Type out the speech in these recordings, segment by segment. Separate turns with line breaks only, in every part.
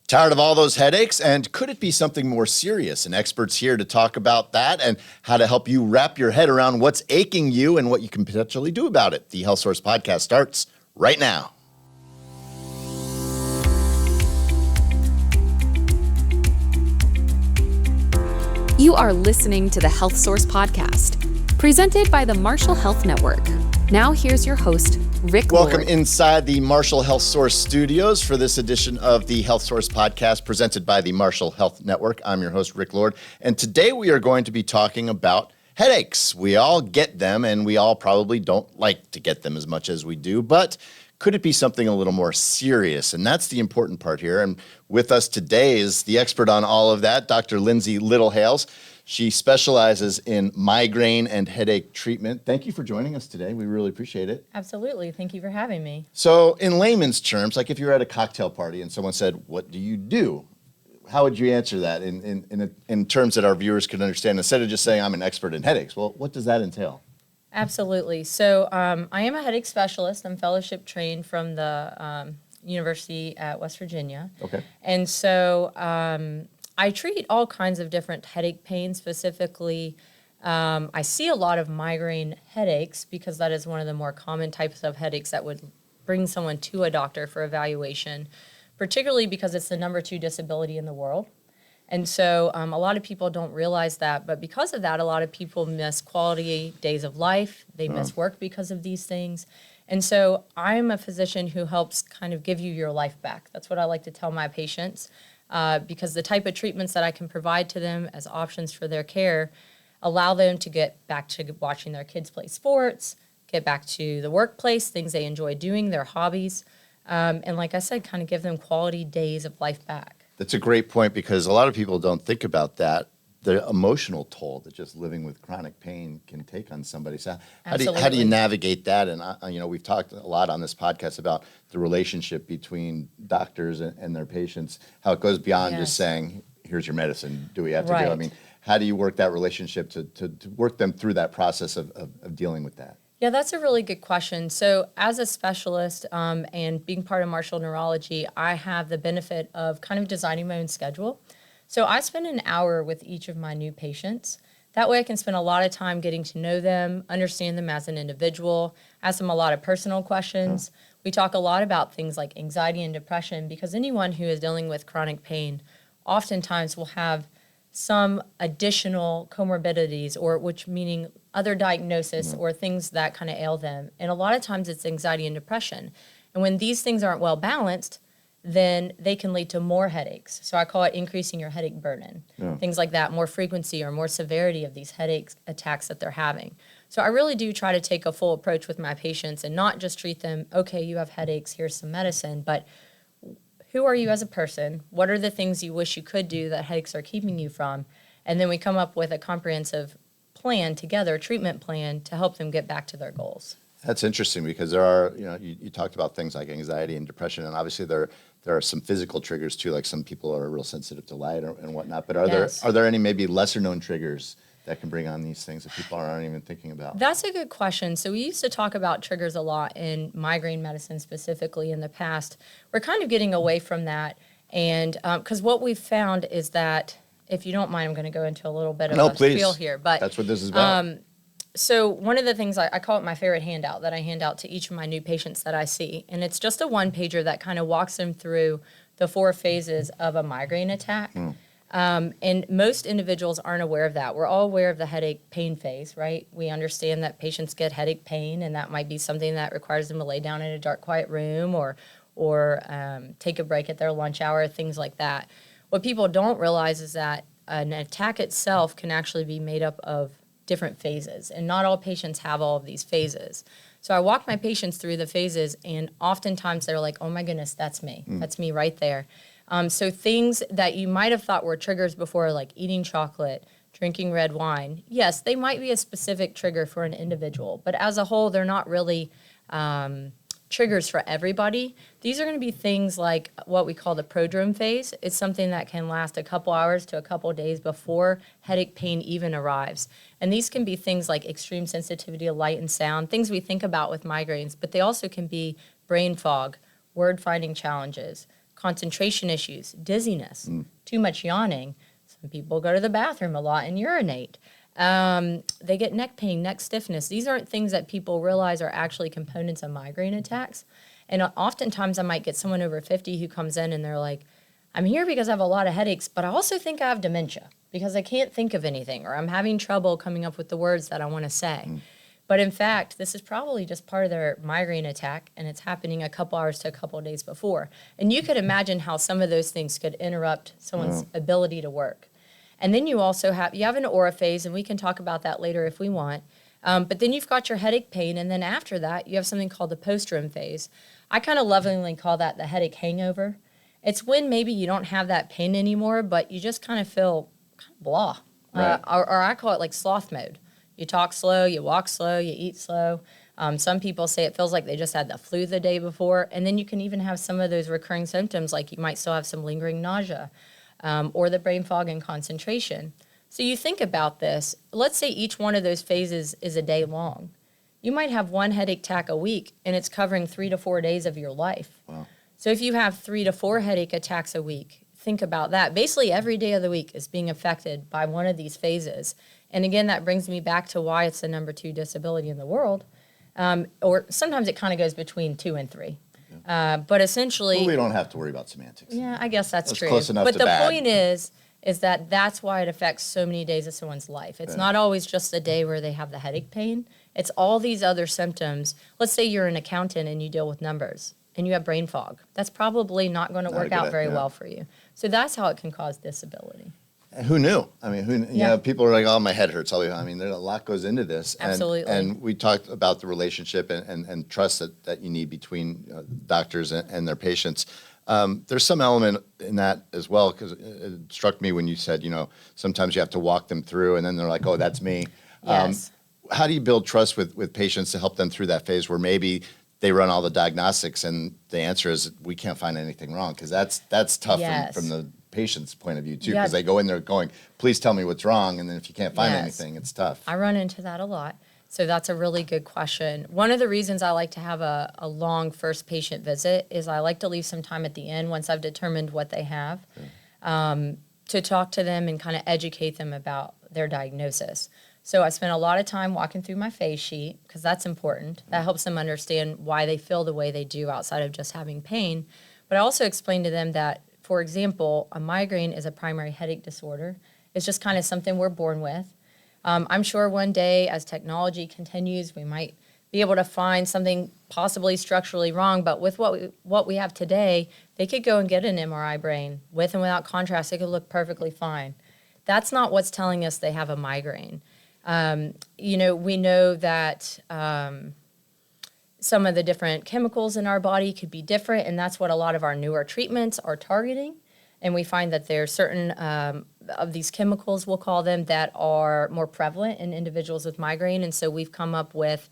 Tired of all those headaches? And could it be something more serious? And experts here to talk about that and how to help you wrap your head around what's aching you and what you can potentially do about it. The Health Source Podcast starts right now.
You are listening to the Health Source Podcast, presented by the Marshall Health Network. Now here's your host, Rick
Welcome
Lord.
inside the Marshall Health Source studios for this edition of the Health Source Podcast presented by the Marshall Health Network. I'm your host, Rick Lord, and today we are going to be talking about headaches. We all get them, and we all probably don't like to get them as much as we do, but could it be something a little more serious? And that's the important part here. And with us today is the expert on all of that, Dr. Lindsay Littlehales. She specializes in migraine and headache treatment. Thank you for joining us today. We really appreciate it.
Absolutely. Thank you for having me.
So in layman's terms, like if you were at a cocktail party and someone said, "What do you do?" How would you answer that in terms that our viewers could understand? Instead of just saying, "I'm an expert in headaches," well, what does that entail?
Absolutely. So I am a headache specialist. I'm fellowship trained from the University at West Virginia.
Okay.
And so I treat all kinds of different headache pain. Specifically, I see a lot of migraine headaches because that is one of the more common types of headaches that would bring someone to a doctor for evaluation, particularly because it's the number 2 disability in the world. And so a lot of people don't realize that, but because of that, a lot of people miss quality days of life. They miss work because of these things. And so I'm a physician who helps kind of give you your life back. That's what I like to tell my patients, because the type of treatments that I can provide to them as options for their care allow them to get back to watching their kids play sports, get back to the workplace, things they enjoy doing, their hobbies, and like I said, kind of give them quality days of life back.
That's a great point because a lot of people don't think about that, the emotional toll that just living with chronic pain can take on somebody. So how do you navigate that? And we've talked a lot on this podcast about the relationship between doctors and their patients, how it goes beyond just saying, "Here's your medicine. Do we have to do?" I mean, how do you work that relationship to work them through that process of dealing with that?
Yeah, that's a really good question. So as a specialist and being part of Marshall Neurology, I have the benefit of kind of designing my own schedule. So I spend an hour with each of my new patients. That way I can spend a lot of time getting to know them, understand them as an individual, ask them a lot of personal questions. We talk a lot about things like anxiety and depression because anyone who is dealing with chronic pain oftentimes will have some additional comorbidities, or which meaning other diagnosis or things that kind of ail them. And a lot of times it's anxiety and depression. And when these things aren't well balanced, then they can lead to more headaches. So I call it increasing your headache burden. Things like that, more frequency or more severity of these headache attacks that they're having. So I really do try to take a full approach with my patients and not just treat them, okay, you have headaches, here's some medicine, but who are you as a person? What are the things you wish you could do that headaches are keeping you from? And then we come up with a comprehensive plan together, a treatment plan to help them get back to their goals.
That's interesting because there are, you talked about things like anxiety and depression, and obviously there are some physical triggers too, like some people are real sensitive to light and whatnot. But are there any maybe lesser known triggers that can bring on these things that people aren't even thinking about?
That's a good question. So we used to talk about triggers a lot in migraine medicine specifically in the past. We're kind of getting away from that, and because what we've found is that, if you don't mind, I'm going to go into a little bit of a spiel here. But
that's what this is about.
So one of the things I call it my favorite handout that I hand out to each of my new patients that I see, and it's just a one-pager that kind of walks them through the 4 phases of a migraine attack. And most individuals aren't aware of that. We're all aware of the headache pain phase, right? We understand that patients get headache pain, and that might be something that requires them to lay down in a dark, quiet room or take a break at their lunch hour, things like that. What people don't realize is that an attack itself can actually be made up of different phases, and not all patients have all of these phases. So I walk my patients through the phases, and oftentimes they're like, "Oh my goodness, that's me. That's me right there." So things that you might have thought were triggers before, like eating chocolate, drinking red wine, yes, they might be a specific trigger for an individual, but as a whole, they're not really triggers for everybody. These are going to be things like what we call the prodrome phase. It's something that can last a couple hours to a couple days before headache pain even arrives. And these can be things like extreme sensitivity to light and sound, things we think about with migraines, but they also can be brain fog, word finding challenges, concentration issues, dizziness, too much yawning. Some people go to the bathroom a lot and urinate. They get neck pain, neck stiffness. These aren't things that people realize are actually components of migraine attacks. And oftentimes I might get someone over 50 who comes in and they're like, I'm here because I have a lot of headaches, but I also think I have dementia because I can't think of anything, or I'm having trouble coming up with the words that I want to say. But in fact, this is probably just part of their migraine attack, and it's happening a couple hours to a couple of days before. And you could imagine how some of those things could interrupt someone's ability to work. And then you also have an aura phase, and we can talk about that later if we want. But then you've got your headache pain, and then after that, you have something called the post-REM phase. I kind of lovingly call that the headache hangover. It's when maybe you don't have that pain anymore, but you just kind of feel blah.
Right.
Or I call it like sloth mode. You talk slow, you walk slow, you eat slow. Some people say it feels like they just had the flu the day before. And then you can even have some of those recurring symptoms, like you might still have some lingering nausea or the brain fog and concentration. So you think about this. Let's say each one of those phases is a day long. You might have one headache attack a week, and it's covering 3 to 4 days of your life.
Wow.
So if you have 3 to 4 headache attacks a week, think about that. Basically, every day of the week is being affected by one of these phases. And again, that brings me back to why it's the number 2 disability in the world. Or sometimes it kind of goes between 2 and 3. But essentially...
Well, we don't have to worry about semantics.
Yeah, I guess that's true.
Close enough
but
to
the
bad.
point is that that's why it affects so many days of someone's life. It's not always just the day where they have the headache pain. It's all these other symptoms. Let's say you're an accountant and you deal with numbers and you have brain fog. That's probably not going to work out very well for you. So that's how it can cause disability.
And who knew? I mean, people are like, oh, my head hurts. I mean, there's a lot goes into this.
Absolutely.
And we talked about the relationship and trust that you need between doctors and their patients. There's some element in that as well, because it struck me when you said, sometimes you have to walk them through and then they're like, oh, that's me.
Yes.
How do you build trust with patients to help them through that phase where maybe they run all the diagnostics and the answer is we can't find anything wrong? Because that's tough from the patient's point of view too, because they go in there going, please tell me what's wrong. And then if you can't find anything, it's tough.
I run into that a lot. So that's a really good question. One of the reasons I like to have a long first patient visit is I like to leave some time at the end once I've determined what they have to talk to them and kind of educate them about their diagnosis. So I spend a lot of time walking through my phase sheet because that's important. That helps them understand why they feel the way they do outside of just having pain. But I also explain to them that, for example, a migraine is a primary headache disorder. It's just kind of something we're born with. I'm sure one day as technology continues, we might be able to find something possibly structurally wrong. But with what we have today, they could go and get an MRI brain. With and without contrast, it could look perfectly fine. That's not what's telling us they have a migraine. We know that some of the different chemicals in our body could be different, and that's what a lot of our newer treatments are targeting. And we find that there are certain of these chemicals, we'll call them, that are more prevalent in individuals with migraine. And so we've come up with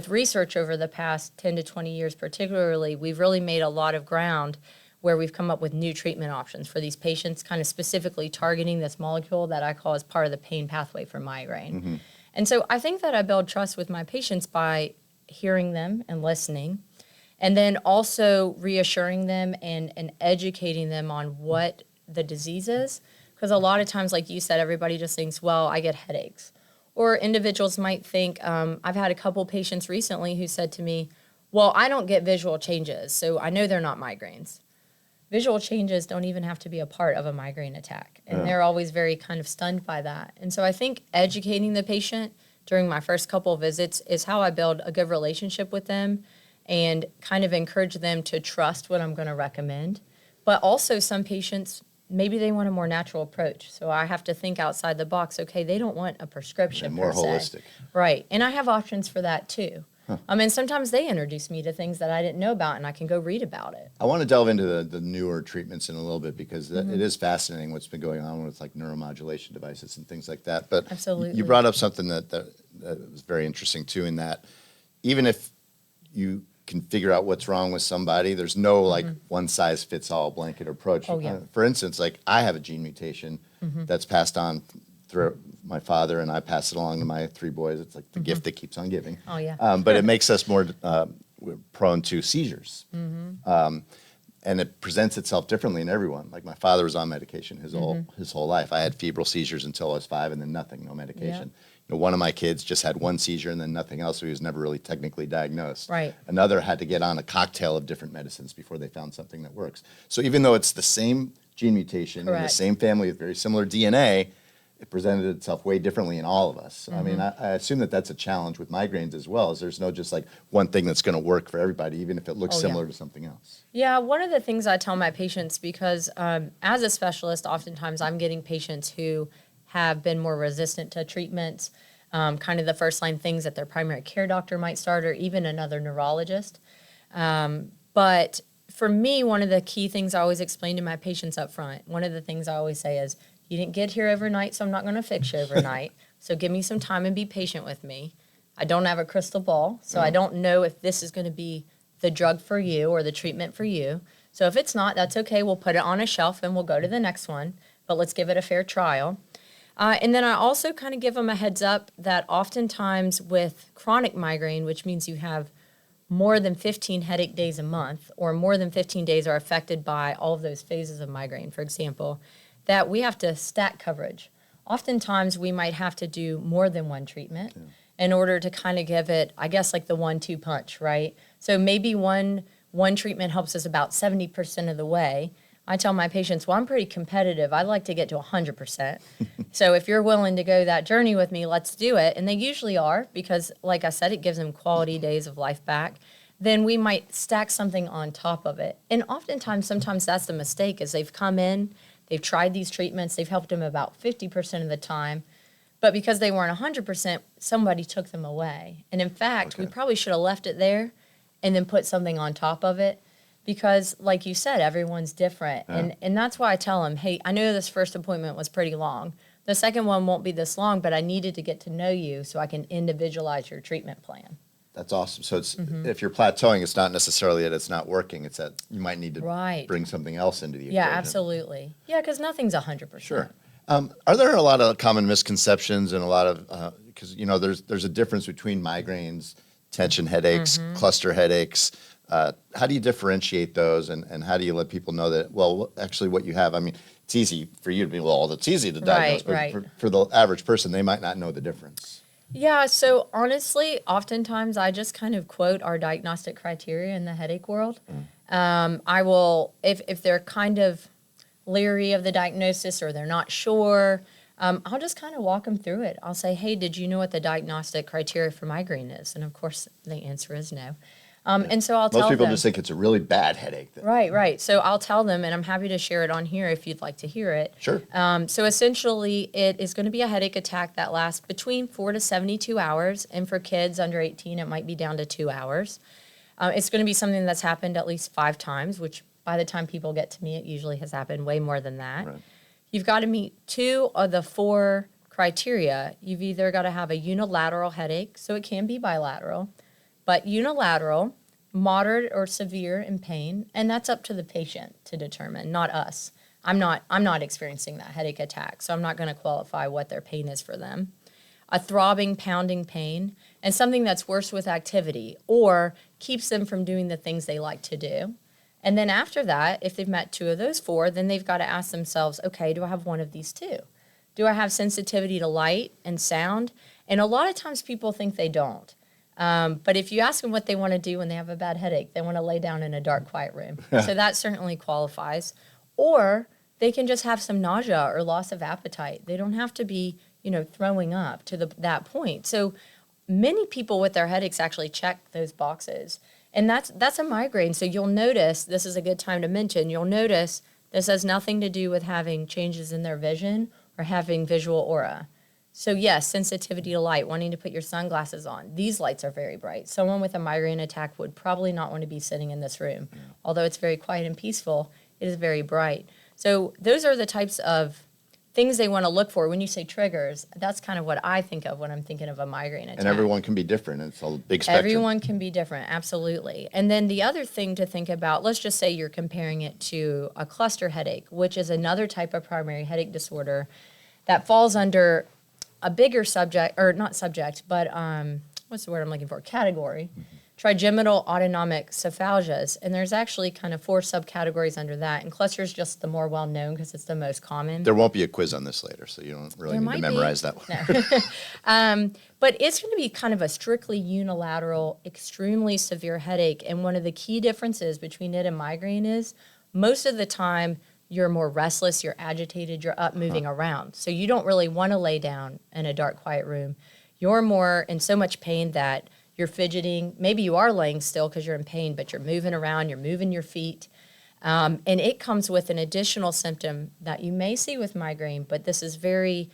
research over the past 10 to 20 years particularly, we've really made a lot of ground where we've come up with new treatment options for these patients, kind of specifically targeting this molecule that I call as part of the pain pathway for migraine. Mm-hmm. And so I think that I build trust with my patients by hearing them and listening, and then also reassuring them and educating them on what the disease is. Because a lot of times, like you said, everybody just thinks, well, I get headaches. Or individuals might think, I've had a couple patients recently who said to me, well, I don't get visual changes, so I know they're not migraines. Visual changes don't even have to be a part of a migraine attack. And they're always very kind of stunned by that. And so I think educating the patient during my first couple of visits is how I build a good relationship with them and kind of encourage them to trust what I'm going to recommend. But also some patients, maybe they want a more natural approach. So I have to think outside the box. Okay, they don't want a prescription
more
per se.
holistic.
Right. And I have options for that too. And sometimes they introduce me to things that I didn't know about, and I can go read about it.
I want to delve into the newer treatments in a little bit because it is fascinating what's been going on with like neuromodulation devices and things like that. But
Absolutely.
You brought up something that was very interesting too, in that even if you can figure out what's wrong with somebody, there's no like one size fits all blanket approach.
Oh, yeah.
For instance, like I have a gene mutation that's passed on through my father, and I pass it along to my 3 boys. It's like the gift that keeps on giving.
Oh, yeah.
But it makes us more prone to seizures. and it presents itself differently in everyone. Like my father was on medication his whole life. I had febrile seizures until I was 5, and then nothing, no medication. One of my kids just had one seizure and then nothing else, so he was never really technically diagnosed.
Right.
Another had to get on a cocktail of different medicines before they found something that works. So even though it's the same gene mutation in the same family with very similar DNA, it presented itself way differently in all of us. I mean, I assume that that's a challenge with migraines as well, is there's no just like one thing that's going to work for everybody, even if it looks similar to something else.
Yeah, one of the things I tell my patients, because as a specialist, oftentimes I'm getting patients who have been more resistant to treatments, kind of the first line things that their primary care doctor might start or even another neurologist. But for me, one of the key things I always explain to my patients up front, one of the things I always say is, you didn't get here overnight, so I'm not going to fix you overnight. So give me some time and be patient with me. I don't have a crystal ball, so I don't know if this is going to be the drug for you or the treatment for you. So if it's not, that's okay. We'll put it on a shelf and we'll go to the next one, but let's give it a fair trial. And then I also kind of give them a heads up that oftentimes with chronic migraine, which means you have more than 15 headache days a month or more than 15 days are affected by all of those phases of migraine, for example, that we have to stack coverage. Oftentimes, we might have to do more than one treatment in order to kind of give it, I guess, like the 1-2 punch, right? So maybe one treatment helps us about 70% of the way. I tell my patients, well, I'm pretty competitive. I'd like to get to 100%. So if you're willing to go that journey with me, let's do it. And they usually are because, like I said, it gives them quality days of life back. Then we might stack something on top of it. And oftentimes, sometimes that's the mistake is they've come in, they've tried these treatments. They've helped them about 50% of the time. But because they weren't 100%, somebody took them away. And in fact, we probably should have left it there and then put something on top of it because, like you said, everyone's different. Yeah. And that's why I tell them, hey, I know this first appointment was pretty long. The second one won't be this long, but I needed to get to know you so I can individualize your treatment plan.
That's awesome. So it's if you're plateauing, it's not necessarily that it's not working. It's that you might need to bring something else into the equation.
Yeah, absolutely. Yeah, because nothing's 100%.
Sure. Are there a lot of common misconceptions and a lot of because there's a difference between migraines, tension headaches, cluster headaches. How do you differentiate those, and how do you let people know that? Well, actually, what you have. I mean, it's easy for you to be it's easy to diagnose, but for the average person, they might not know the difference.
Yeah, so honestly, oftentimes I just kind of quote our diagnostic criteria in the headache world. I will, if they're kind of leery of the diagnosis or they're not sure, I'll just kind of walk them through it. I'll say, hey, did you know what the diagnostic criteria for migraine is? And of course, the answer is no. And so I'll tell them.
Most people just think it's a really bad headache.
Right. So I'll tell them, and I'm happy to share it on here if you'd like to hear it.
Sure.
So essentially, it is going to be a headache attack that lasts between 4 to 72 hours. And for kids under 18, it might be down to 2 hours. It's going to be something that's happened at least 5 times, which by the time people get to me, it usually has happened way more than that. Right. You've got to meet 2 of the 4 criteria. You've either got to have a unilateral headache, so it can be bilateral, but unilateral, moderate or severe in pain, and that's up to the patient to determine, not us. I'm not experiencing that headache attack, so I'm not going to qualify what their pain is for them. A throbbing, pounding pain, and something that's worse with activity or keeps them from doing the things they like to do. And then after that, if they've met 2 of those 4, then they've got to ask themselves, okay, do I have one of these 2? Do I have sensitivity to light and sound? And a lot of times people think they don't. But if you ask them what they want to do when they have a bad headache, they want to lay down in a dark, quiet room. So that certainly qualifies. Or they can just have some nausea or loss of appetite. They don't have to be, throwing up to that point. So many people with their headaches actually check those boxes. And that's a migraine. So you'll notice, this is a good time to mention, you'll notice this has nothing to do with having changes in their vision or having visual aura. So yes, sensitivity to light, wanting to put your sunglasses on. These lights are very bright. Someone with a migraine attack would probably not want to be sitting in this room. Yeah. Although it's very quiet and peaceful, it is very bright. So those are the types of things they want to look for. When you say triggers, that's kind of what I think of when I'm thinking of a migraine attack.
And everyone can be different. It's a big spectrum.
Everyone can be different, absolutely. And then the other thing to think about, let's just say you're comparing it to a cluster headache, which is another type of primary headache disorder that falls under a bigger subject, or not subject, but what's the word I'm looking for? Category. trigeminal autonomic cephalgias, and there's actually kind of 4 subcategories under that, and cluster is just the more well-known because it's the most common.
There won't be a quiz on this later, so you don't really need to memorize that one.
But it's going to be kind of a strictly unilateral, extremely severe headache, and one of the key differences between it and migraine is most of the time you're more restless, you're agitated, you're up moving around. So you don't really want to lay down in a dark, quiet room. You're more in so much pain that you're fidgeting. Maybe you are laying still because you're in pain, but you're moving around, you're moving your feet. And it comes with an additional symptom that you may see with migraine, but this is this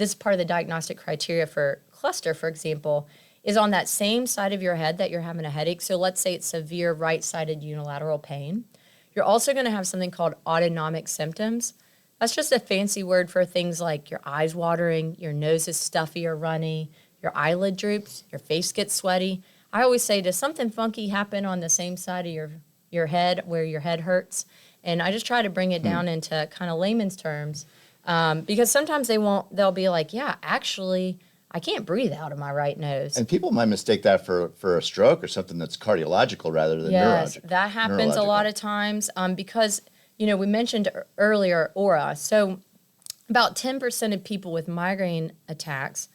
is part of the diagnostic criteria for cluster, for example, is on that same side of your head that you're having a headache. So let's say it's severe right-sided unilateral pain. You're also going to have something called autonomic symptoms. That's just a fancy word for things like your eyes watering, your nose is stuffy or runny, your eyelid droops, your face gets sweaty. I always say, does something funky happen on the same side of your head where your head hurts? And I just try to bring it down into kind of layman's terms because sometimes they'll be like, yeah, actually, I can't breathe out of my right nose.
And people might mistake that for a stroke or something that's cardiological rather than neurological.
Yes, that happens a lot of times because, we mentioned earlier aura. So about 10% of people with migraine attacks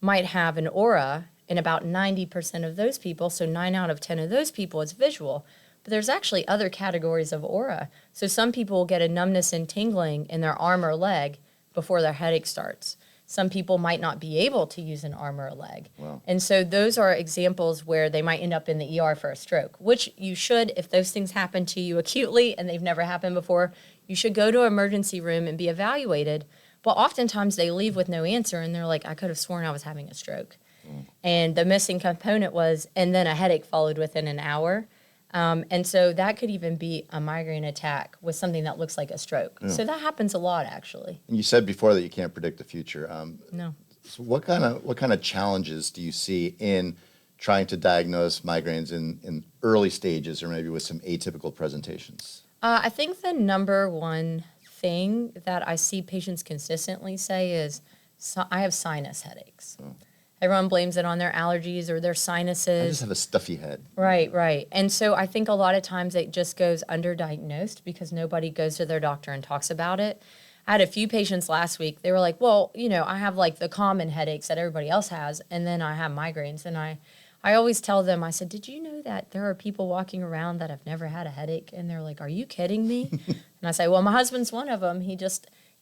might have an aura, and about 90% of those people, so 9 out of 10 of those people, is visual. But there's actually other categories of aura. So some people will get a numbness and tingling in their arm or leg before their headache starts. Some people might not be able to use an arm or a leg.
Wow.
And so those are examples where they might end up in the ER for a stroke, which you should, if those things happen to you acutely and they've never happened before, you should go to an emergency room and be evaluated. But oftentimes they leave with no answer and they're like, I could have sworn I was having a stroke. And the missing component was, and then a headache followed within an hour. And so that could even be a migraine attack with something that looks like a stroke. Yeah. So that happens a lot, actually.
And you said before that you can't predict the future.
No.
So what kind of challenges do you see in trying to diagnose migraines in early stages or maybe with some atypical presentations?
I think the number one thing that I see patients consistently say is, I have sinus headaches. Oh. Everyone blames it on their allergies or their sinuses.
I just have a stuffy head.
Right. And so I think a lot of times it just goes underdiagnosed because nobody goes to their doctor and talks about it. I had a few patients last week. They were like, well, I have like the common headaches that everybody else has, and then I have migraines. And I always tell them, I said, did you know that there are people walking around that have never had a headache? And they're like, are you kidding me? And I say, well, my husband's one of them.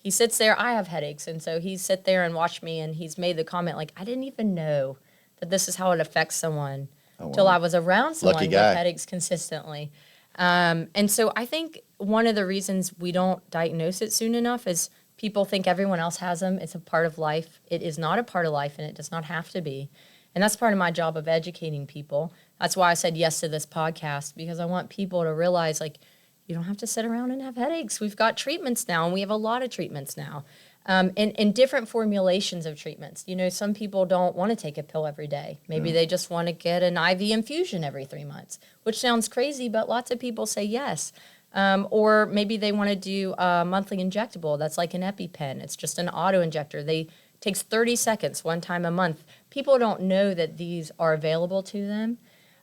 He sits there, I have headaches, and so he sit there and watch me, and he's made the comment, like, I didn't even know that this is how it affects someone till I was around someone with headaches consistently. And so I think one of the reasons we don't diagnose it soon enough is people think everyone else has them. It's a part of life. It is not a part of life, and it does not have to be. And that's part of my job of educating people. That's why I said yes to this podcast, because I want people to realize, like, you don't have to sit around and have headaches. We've got treatments now, and we have a lot of treatments now, and different formulations of treatments. Some people don't want to take a pill every day. Maybe they just want to get an IV infusion every 3 months, which sounds crazy, but lots of people say yes. Or maybe they want to do a monthly injectable. That's like an EpiPen. It's just an auto-injector. It takes 30 seconds one time a month. People don't know that these are available to them.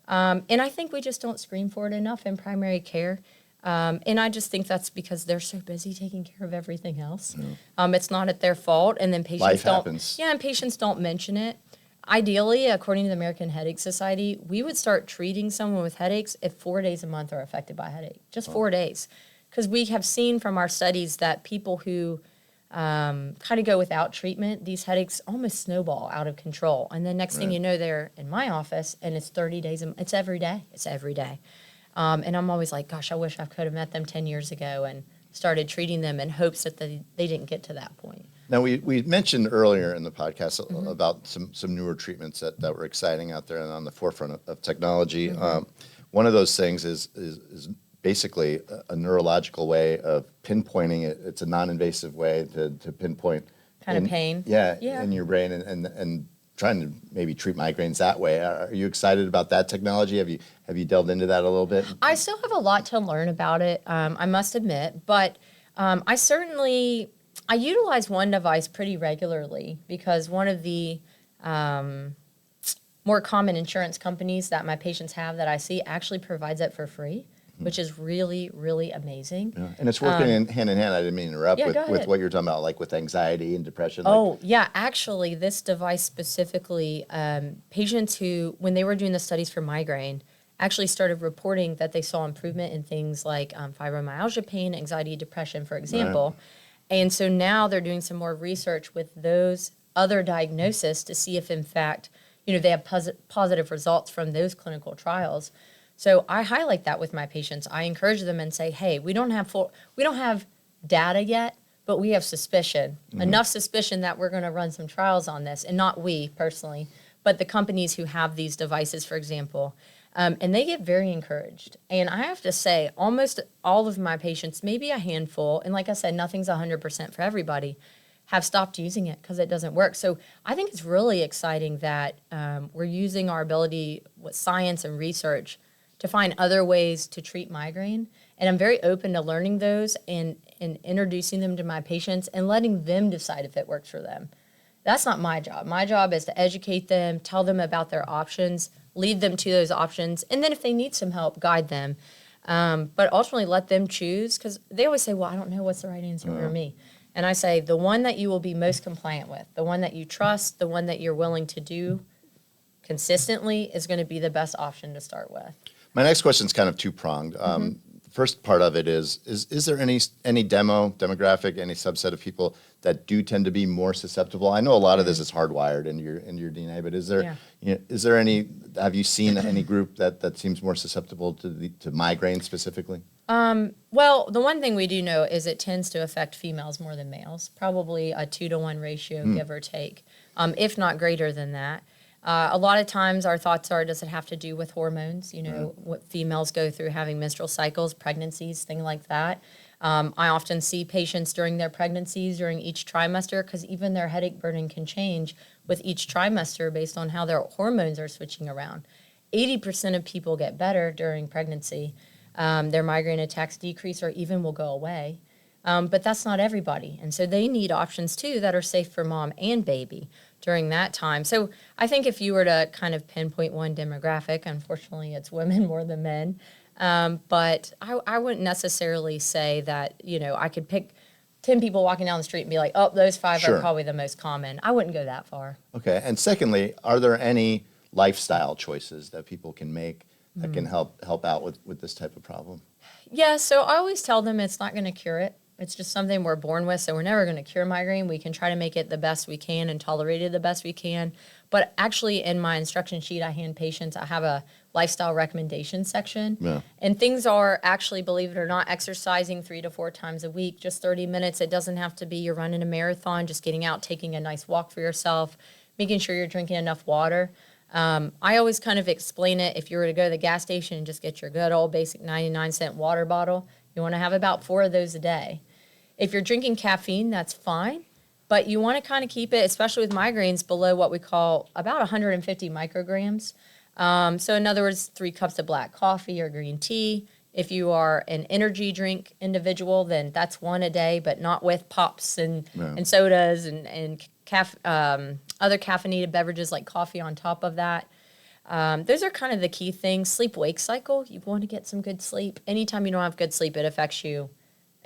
And I think we just don't screen for it enough in primary care. And I just think that's because they're so busy taking care of everything else. Yeah. It's not at their fault, and then patients
happens.
Yeah, and patients don't mention it. Ideally, according to the American Headache Society, we would start treating someone with headaches if 4 days a month are affected by a headache, just 4 days. Because we have seen from our studies that people who kind of go without treatment, these headaches almost snowball out of control. And then next thing you know, they're in my office, and it's 30 days. It's every day. It's every day. And I'm always like, gosh, I wish I could have met them 10 years ago and started treating them in hopes that they didn't get to that point.
Now, we mentioned earlier in the podcast about some newer treatments that were exciting out there and on the forefront of technology. One of those things is basically a neurological way of pinpointing it. It's a non-invasive way to pinpoint
kind of pain.
Yeah, in your brain and trying to maybe treat migraines that way. Are you excited about that technology? Have you delved into that a little bit?
I still have a lot to learn about it, I must admit, but I utilize one device pretty regularly because one of the more common insurance companies that my patients have that I see actually provides it for free, which is really, really amazing.
Yeah. And it's working hand in hand. I didn't mean to interrupt
Yeah, go
with
ahead.
what you're talking about, like with anxiety and depression.
Oh, yeah. Actually, this device specifically, patients who, when they were doing the studies for migraine, actually started reporting that they saw improvement in things like fibromyalgia pain, anxiety, depression, for example. And so now they're doing some more research with those other diagnoses to see if, in fact, they have positive results from those clinical trials. So I highlight that with my patients. I encourage them and say, hey, we don't have data yet, but we have suspicion, enough suspicion that we're going to run some trials on this, and not we personally, but the companies who have these devices, for example. And they get very encouraged. And I have to say, almost all of my patients, maybe a handful, and like I said, nothing's 100% for everybody, have stopped using it because it doesn't work. So I think it's really exciting that we're using our ability with science and research to find other ways to treat migraine. And I'm very open to learning those and introducing them to my patients and letting them decide if it works for them. That's not my job. My job is to educate them, tell them about their options, lead them to those options, and then if they need some help, guide them. But ultimately let them choose, because they always say, well, I don't know what's the right answer for me. And I say, the one that you will be most compliant with, the one that you trust, the one that you're willing to do consistently is going to be the best option to start with.
My next question is kind of two-pronged. First part of it is there any demographic, any subset of people that do tend to be more susceptible? I know a lot of this is hardwired in your DNA, but is there any? Have you seen any group that seems more susceptible to migraine specifically?
Well, the one thing we do know is it tends to affect females more than males, probably a 2-to-1 ratio, give or take, if not greater than that. A lot of times our thoughts are, does it have to do with hormones? What females go through having menstrual cycles, pregnancies, things like that. I often see patients during their pregnancies, during each trimester, because even their headache burden can change with each trimester based on how their hormones are switching around. 80% of people get better during pregnancy. Their migraine attacks decrease or even will go away. But that's not everybody. And so they need options, too, that are safe for mom and baby during that time. So I think if you were to kind of pinpoint one demographic, unfortunately, it's women more than men. But I wouldn't necessarily say that, I could pick 10 people walking down the street and be like, oh, those 5 are probably the most common. I wouldn't go that far.
Okay. And secondly, are there any lifestyle choices that people can make that can help out with this type of problem?
Yeah, so I always tell them it's not going to cure it. It's just something we're born with, so we're never going to cure migraine. We can try to make it the best we can and tolerate it the best we can. But actually, in my instruction sheet I hand patients, I have a lifestyle recommendation section. Yeah. And things are actually, believe it or not, exercising 3 to 4 times a week, just 30 minutes. It doesn't have to be you're running a marathon, just getting out, taking a nice walk for yourself, making sure you're drinking enough water. I always kind of explain it, if you were to go to the gas station and just get your good old basic 99-cent water bottle, you want to have about 4 of those a day. If you're drinking caffeine, that's fine, but you want to kind of keep it, especially with migraines, below what we call about 150 micrograms. So in other words, 3 cups of black coffee or green tea. If you are an energy drink individual, then that's 1 a day, but not with pops and sodas and other caffeinated beverages like coffee on top of that. Those are kind of the key things. Sleep-wake cycle, you want to get some good sleep. Anytime you don't have good sleep, it affects you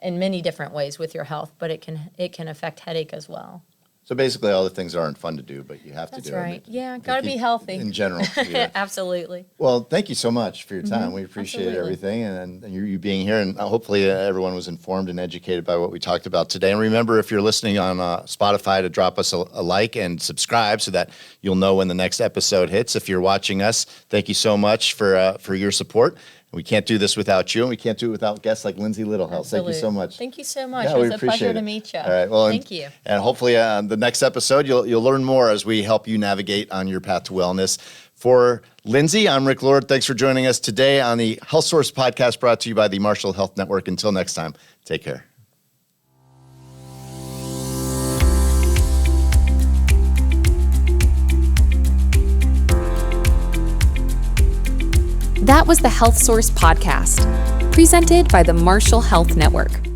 in many different ways with your health, but it can affect headache as well.
So basically, all the things aren't fun to do, but you have to do
them. That's right.
them.
Yeah, got to be healthy.
In general.
Absolutely.
Well, thank you so much for your time. We appreciate everything and you being here. And hopefully everyone was informed and educated by what we talked about today. And remember, if you're listening on Spotify, to drop us a like and subscribe so that you'll know when the next episode hits. If you're watching us, thank you so much for your support. We can't do this without you, and we can't do it without guests like Lindsay Littlehales. Thank you so much.
Thank you so much. Yeah, it was a pleasure to meet you.
All right. Well,
thank you.
And hopefully the next episode, you'll learn more as we help you navigate on your path to wellness. For Lindsay, I'm Rick Lord. Thanks for joining us today on the Health Source podcast brought to you by the Marshall Health Network. Until next time, take care.
That was the Health Source podcast, presented by the Marshall Health Network.